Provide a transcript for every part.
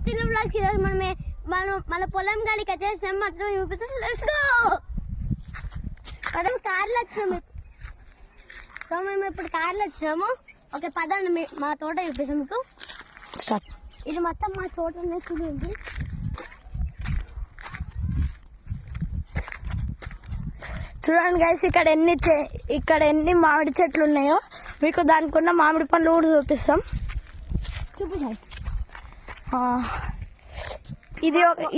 తిన్న బ్లాగ్స్ ఈరోజు మనం మన పొలం గాడికి వచ్చేసాం. మొత్తం చూపిస్తాం. Let's go. మనం కార్లో వచ్చినాము. సో మేము ఇప్పుడు కార్లో వచ్చినాము. ఓకే పదండి మా తోట చూపిస్తాం మీకు. ఇది మొత్తం మా తోట చూడండి. చూడండి గైస్, ఇక్కడ ఎన్ని మామిడి చెట్లు ఉన్నాయో మీకు దానికున్న మామిడి పండ్లు కూడా చూపిస్తాం. చూపించాలి.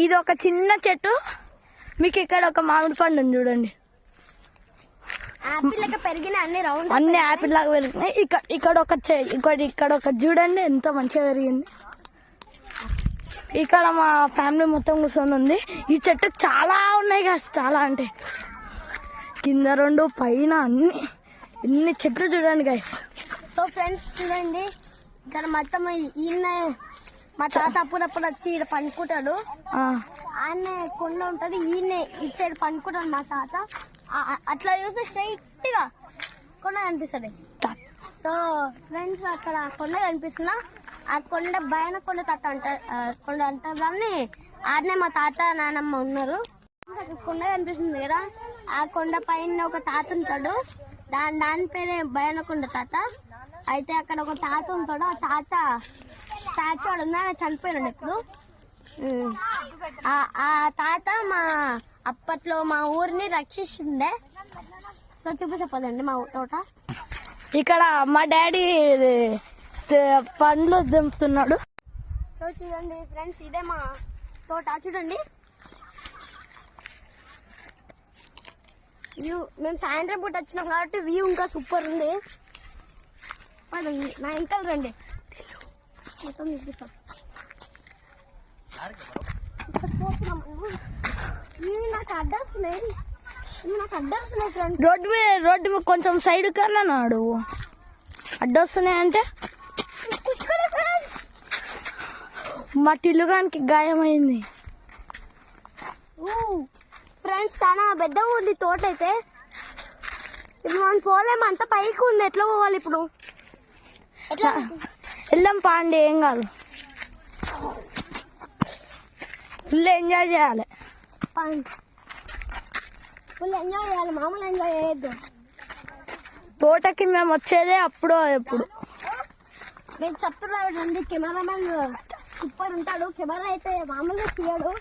ఇది ఒక చిన్న చెట్టు. మీకు ఇక్కడ ఒక మామిడి పండు ఉంది చూడండి. ఆపిల్ లాగా పెరిగిన అన్ని ఆపిల్ లాగా పెరిగినాయి. ఇక్కడ ఒక చూడండి ఎంత మంచిగా పెరిగింది. ఇక్కడ మా ఫ్యామిలీ మొత్తం కూర్చొని ఉంది. ఈ చెట్టు చాలా ఉన్నాయి కదా, చాలా అంటే కింద 2 పైన ఎన్ని చెట్లు చూడండి గైస్. సో ఫ్రెండ్స్ చూడండి, ఇక్కడ మొత్తం ఈయన మా తాత అప్పుడప్పుడు వచ్చి ఇక్కడ పండుకుంటాడు. ఆయన కొండ ఉంటది, ఈయన ఇచ్చేది పండుకుంటాడు మా తాత. అట్లా చూస్తే స్ట్రైట్ గా కొండ కనిపిస్తుంది. సో ఫ్రెండ్స్ అక్కడ కొండ కనిపిస్తున్నా, ఆ కొండ భయాన కొండ తాత కొండ అంటారు. దాన్ని ఆడనే మా తాత నానమ్మ ఉన్నారు. కొండ కనిపిస్తుంది కదా, ఆ కొండ పైన ఒక తాత ఉంటాడు. దాని పేరే భయానకొండ తాత. అయితే అక్కడ ఒక తాత ఉంటాడు. ఆ తాత స్టాచ్యూ ఉన్నా చనిపోయినాడు ఇప్పుడు. ఆ తాత అప్పట్లో మా ఊరిని రక్షిస్తుండే. సో చూపించపోదండి మా తోట. ఇక్కడ మా డాడీ పండ్లు దింపుతున్నాడు. సో చూడండి ఫ్రెండ్స్, ఇదే మా తోట. చూడండి వ్యూ. మేము సాయంత్రం పూట వచ్చినాం కాబట్టి వ్యూ ఇంకా సూపర్ ఉంది. నా వెనకాల రండి, మొత్తం చూపిస్తాం. నాకు అడ్డొస్తున్నాయి ఫ్రెండ్స్. రోడ్డు కొంచెం సైడ్ కన్నా నాడు అడ్డొస్తున్నాయి అంటే మా టిల్లుగానికి గాయమైంది. ఫ్రెండ్స్ చాలా పెద్ద ఉంది తోట. అయితే ఇప్పుడు మనం పోలేము, అంత పైకి ఉంది. ఎట్లా పోవాలి ఇప్పుడు? వెళ్దాం పాండి, ఏం కాదు. ఫుల్ ఎంజాయ్ చేయాలి. ఫుల్ ఎంజాయ్ చేయాలి, మామూలు ఎంజాయ్ చేయొద్దు. తోటకి మేము వచ్చేదే అప్పుడు ఎప్పుడు. మేము చెప్తున్నాడు కెమెరామెన్ సూపర్ ఉంటాడు. కెమెరా అయితే మామూలుగా తీయడు.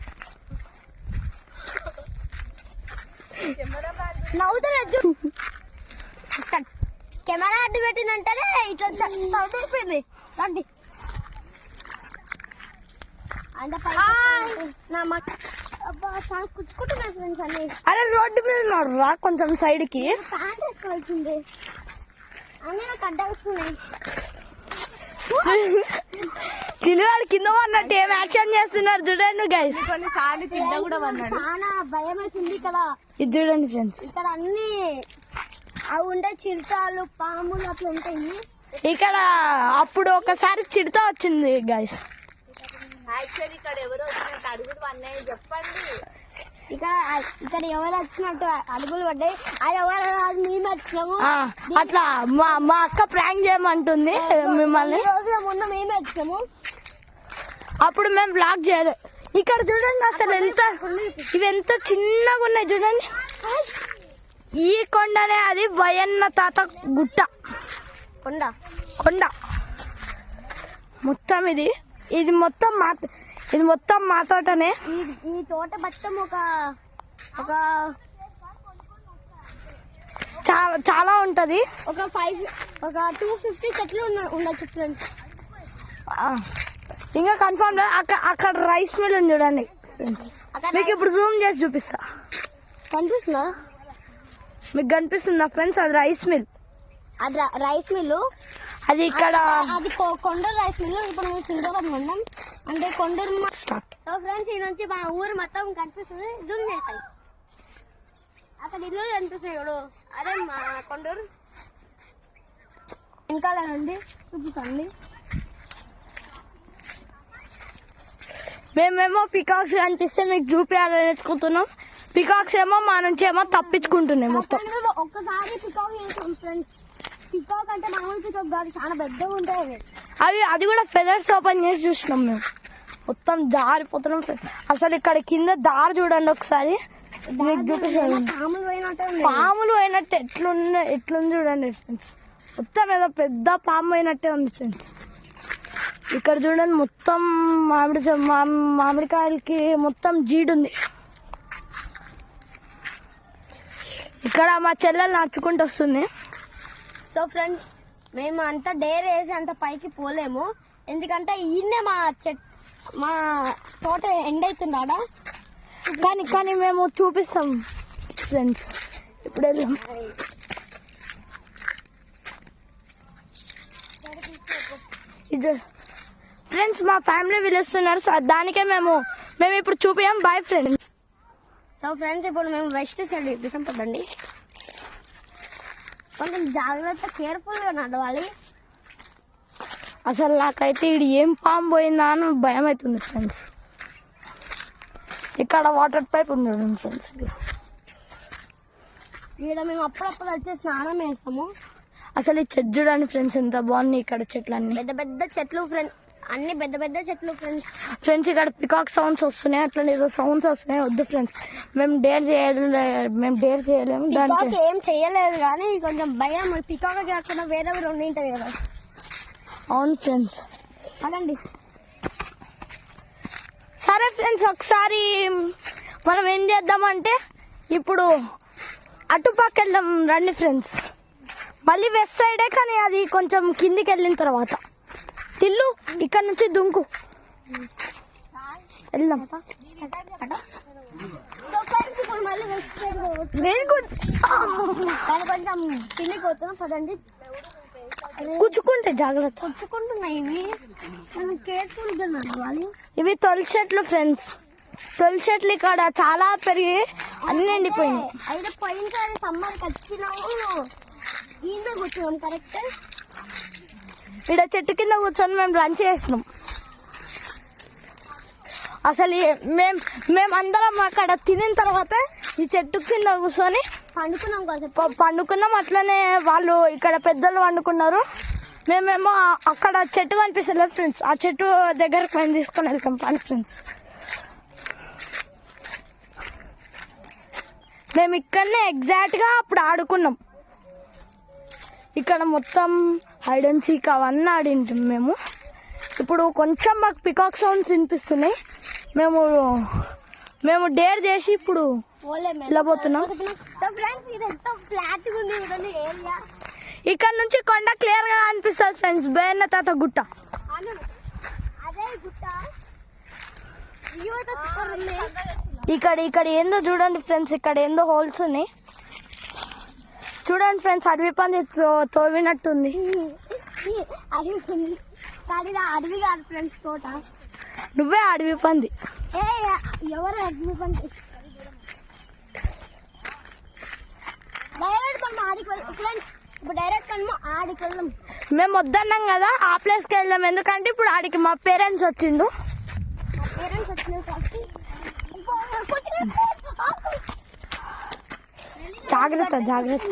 నవ్వుతాడు. కెమెరా అడ్డు పెట్టిందంటేనే ఇట్లా అయిపోయింది. రండి అంటే కుచ్చుకుంటున్నాను ఫ్రెండ్స్ అన్ని. అరే రోడ్డు మీద రా కొంచెం సైడ్ కి. ప్యాంట్ వేసుకోవాల్సింది అన్నీ నాకు అడ్డ వస్తున్నాయి. కిలోవాడు కింద పడినట్టు ఏం యాక్షన్ చేస్తున్నారు చూడండి గైస్. చాలా భయం అవుతుంది ఇక్కడ. ఇది చూడండి ఫ్రెండ్స్, ఇక్కడ అన్ని అవి ఉండే చిరుతాలు పాములు అట్లా ఉంటాయి. ఇక్కడ అప్పుడు ఒకసారి చిరుత వచ్చింది గైస్. ఇక్కడ ఎవరు వచ్చినట్టు అడుగులు పడినాయి చెప్పండి. ఇక్కడ ఎవరు వచ్చినట్టు అడుగులు పడ్డాయి. అది ఎవరు మేము వచ్చినాము. అట్లా మా అక్క ప్రాంక్ చేయమంటుంది మిమ్మల్ని. రోజుల ముందు మేమే వచ్చినాము, అప్పుడు మేము బ్లాక్ చేయలేదు. ఇక్కడ చూడండి అసలు ఇవి ఎంత చిన్నగా ఉన్నాయి చూడండి. ఈ కొండనే అది భయన్న తాత గుట్ట కొండ మొత్తం. ఇది మొత్తం మా తోటనే. ఈ తోట మొత్తం ఒక చాలా ఉంటది. ఒక 250 చెట్లు ఉండొచ్చు ఫ్రెండ్స్. ఇంకా కన్ఫర్మ్ లేదు. అక్కడ రైస్ మిల్ ఉంది చూడండి ఫ్రెండ్స్. మీకు ఇప్పుడు జూమ్ చేసి చూపిస్తా. కనిపిస్తుందా మీకు? కనిపిస్తుందా ఫ్రెండ్స్? అది రైస్ మిల్. అది రైస్ మిల్లు. అది ఇక్కడ అది కొండూరు రైస్ మిల్లు. ఇప్పుడు మేము సింగోరం ఉన్నాం అంటే కొండూరు స్టార్ట్. సో ఫ్రెండ్స్ ఈ నుంచి మా ఊరు మొత్తం కనిపిస్తుంది. జూమ్ చేసాయి అక్కడ ఇల్లు కనిపిస్తున్నాయి చూడు, అదే మా కొండూరు. వెనకాల నుండి చూపిస్తాండి. మేమేమో పికాక్స్ కనిపిస్తే మీకు చూపించాలని ఎత్తుకుంటున్నాం. పికాక్స్ ఏమో మా నుంచి ఏమో తప్పించుకుంటున్నాయి మొత్తం. ఒక్కసారి పికాక్ చేసాం ఫ్రెండ్స్. పికాక్ అంటే మామూలు పికాక్ కాదు, చాలా పెద్దగా ఉంటాయి. అది కూడా ఫెదర్స్ ఓపెన్ చేసి చూసినాం మేము. మొత్తం జారిపోతున్నాం ఫ్రెండ్స్. అసలు ఇక్కడ కింద దారి చూడండి ఒకసారి, మీకు చూపిస్తాను. పాములు పోయినట్టు ఎట్లుంది చూడండి ఫ్రెండ్స్. మొత్తం ఏదో పెద్ద పాము పోయినట్టే ఉంది ఫ్రెండ్స్. ఇక్కడ చూడండి మొత్తం మామిడికాయలకి మొత్తం జీడుంది. ఇక్కడ మా చెల్లెలు నడుచుకుంటూ వస్తుంది. సో ఫ్రెండ్స్, మేము అంత డేర్ వేసి అంత పైకి పోలేము, ఎందుకంటే ఈయనే మా తోట ఎండ్ అవుతున్నాడా. కానీ మేము చూపిస్తాం ఫ్రెండ్స్. ఇప్పుడు వెళ్దాం. ఇది ఫ్రెండ్స్ మా ఫ్యామిలీ పిలుస్తున్నారు, దానికే మేము ఇప్పుడు చూపించాం. Bye friends. సో ఫ్రెండ్స్, ఇప్పుడు మేము వెస్ట్ సైడ్ చూపిస్తాం కదండి. కొంచెం జాగ్రత్త, కేర్ఫుల్గా నడవాలి. అసలు నాకైతే ఇది ఏం పాము పోయిందా అని భయం అవుతుంది ఫ్రెండ్స్. ఇక్కడ వాటర్ పైప్ ఉంది ఫ్రెండ్స్. ఇక్కడ మేము అప్పుడప్పుడు వచ్చి స్నానం చేస్తాము. అసలు ఈ చెట్టు చూడండి ఫ్రెండ్స్, ఎంత బాగుంది. ఇక్కడ చెట్లు అన్ని పెద్ద పెద్ద చెట్లు ఫ్రెండ్స్, అన్ని పెద్ద పెద్ద చెట్లు ఫ్రెండ్స్. ఇక్కడ పికాక్ సౌండ్స్ వస్తున్నాయి, అట్లా ఏదో సౌండ్స్ వస్తున్నాయి. వద్దు ఫ్రెండ్స్, మేము డేర్ చేయలేము. దానికి ఏం చేయలేదు, కానీ కొంచెం భయం. పికాక్ కాకుండా వేరే రెండు ఉంటుంది కదా. అవును ఫ్రెండ్స్. అదండి. సరే ఫ్రెండ్స్, ఒకసారి మనం ఏం చేద్దామంటే ఇప్పుడు అటుపక్క వెళ్దాం రండి ఫ్రెండ్స్. మళ్ళీ వెస్ట్ సైడే, కానీ అది కొంచెం కిందికి వెళ్ళిన తర్వాత తిల్లు ఇక్కడ నుంచి దుంకు వెళ్దాం. Very good. కొంచెం కిందికి పోతున్నాం పదండి. కూర్చుకుంటే జాగ్రత్త. కూర్చుకుంటున్నాయి ఇవి, కేర్ఫుల్గా నడవాలి. ఇవి తొలి చెట్లు ఫ్రెండ్స్. తొలి చెట్లు ఇక్కడ చాలా పెరిగి అన్ని ఎండిపోయింది. అయితే పోయినసారి సమ్మర్కి వచ్చినాము, ఈయన కూర్చున్నాం కరెక్ట్. ఇక్కడ చెట్టు కింద కూర్చొని మేము లంచ్ చేసినాం. అసలు మేమందరం అక్కడ తినిన తర్వాత ఈ చెట్టు కింద కూర్చొని పండుకున్నాం. అట్లనే వాళ్ళు ఇక్కడ పెద్దలు వండుకున్నారు. మేమేమో అక్కడ చెట్టు కనిపిస్తలేదు ఫ్రెండ్స్, ఆ చెట్టు దగ్గరకు మేము తీసుకొని వెళ్తాం పని ఫ్రెండ్స్. మేము ఇక్కడనే ఎగ్జాక్ట్గా అప్పుడు ఆడుకున్నాం. ఇక్కడ మొత్తం హైడ్ అండ్ సీక్ అవన్నీ ఆడింటాం మేము. ఇప్పుడు కొంచెం మాకు పికాక్ సౌండ్స్ వినిపిస్తున్నాయి. మేము డేర్ చేసి ఇప్పుడు ఇలా పోతున్నాం. ఇక్కడ నుంచి కొండ క్లియర్ గా అనిపిస్తుంది ఫ్రెండ్స్. బేన్న తాత గుట్ట. ఇక్కడ ఏందో చూడండి ఫ్రెండ్స్, ఇక్కడ ఏందో హోల్స్ ఉన్నాయి చూడండి ఫ్రెండ్స్. అడవి పంది తోవినట్టుంది. అడవి కాదు ఫ్రెండ్స్, తోట. నువ్వే అడవి పంది. ఎవరు అడవి పంది? డైరెక్ట్ మనం ఆడికి వెళ్దాం ఫ్రెండ్స్. ఇప్పుడు డైరెక్ట్ మనము ఆడికి వెళ్దాం. మేము వద్దన్నాం కదా ఆ ప్లేస్కి వెళ్దాం, ఎందుకంటే ఇప్పుడు ఆడికి మా పేరెంట్స్ వచ్చిండు. జాగ్రత్త జాగ్రత్త.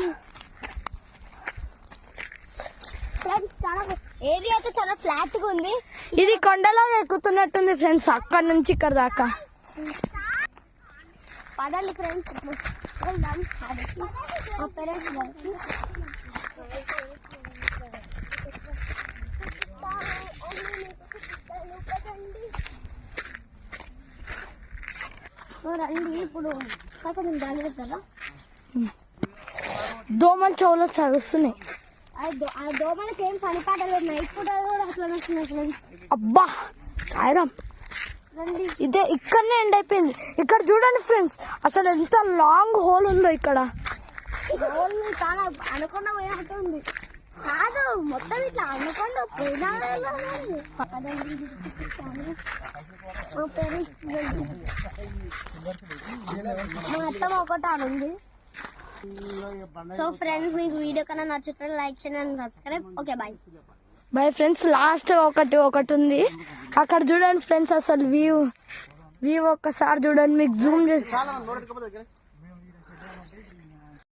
ఏరియా అయితే చాలా ఫ్లాట్ గా ఉంది. ఇది కొండలో ఎక్కుతున్నట్టుంది ఫ్రెండ్స్, అక్కడ నుంచి ఇక్కడ దాకా. పదండి ఫ్రెండ్స్, మా పేరెంట్స్ రండి. ఇప్పుడు కొంచెం జాగ్రత్త. దోమలు చెవులో చదువుతున్నాయి. ఆ దోమలకి ఏం పని పాటలేదు, నైట్ పూట కూడా అట్లా వస్తున్నాయి. అబ్బా సాయిరామ్, ఇదే ఇక్కడనే ఎండ్ అయిపోయింది. ఇక్కడ చూడండి ఫ్రెండ్స్, అసలు ఎంత లాంగ్ హోల్ ఉందో ఇక్కడ. చాలా అనుకుండా పోయినట్టు ఉంది. కాదు, మొత్తం ఇట్లా అనుకుండా పోయినా మొత్తం ఒకటి ఉంది. సో ఫ్రెండ్స్, మీకు వీడియో కన్నా నచ్చితే లైక్ చేయండి and subscribe. Okay bye bye friends. Last ఒకటి ఉంది అక్కడ చూడండి ఫ్రెండ్స్. అసలు వ్యూ ఒక్కసారి చూడండి, మీకు జూమ్ చేసి